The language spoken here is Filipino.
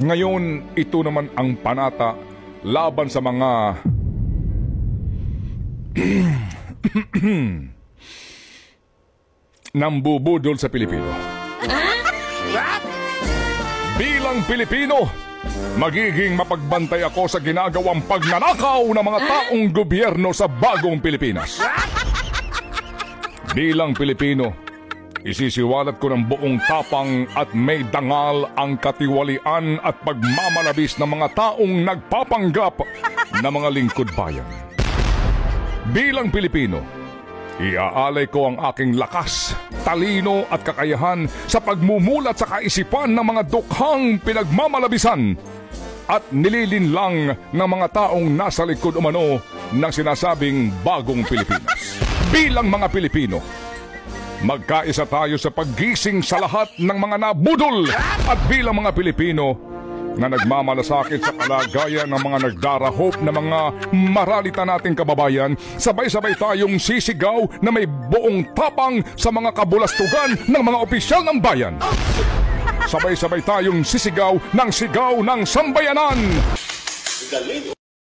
Ngayon, ito naman ang panata laban sa mga nambubudol sa Pilipino. Bilang Pilipino, magiging mapagbantay ako sa ginagawang pagnanakaw ng mga taong gobyerno sa bagong Pilipinas. Bilang Pilipino, isisiwalat ko ng buong tapang at may dangal ang katiwalian at pagmamalabis ng mga taong nagpapanggap na mga lingkod bayan. Bilang Pilipino, iaalay ko ang aking lakas, talino at kakayahan sa pagmumulat sa kaisipan ng mga dukhang pinagmamalabisan at nililinlang ng mga taong nasa likod umano ng sinasabing bagong Pilipinas. Bilang mga Pilipino, magkaisa tayo sa paggising sa lahat ng mga nabudol at bilang mga Pilipino na nagmamalasakit sa kalagayan ng mga nagdarahop na mga maralita nating kababayan, sabay-sabay tayong sisigaw na may buong tapang sa mga kabulastugan ng mga opisyal ng bayan. Sabay-sabay tayong sisigaw ng sigaw ng sambayanan.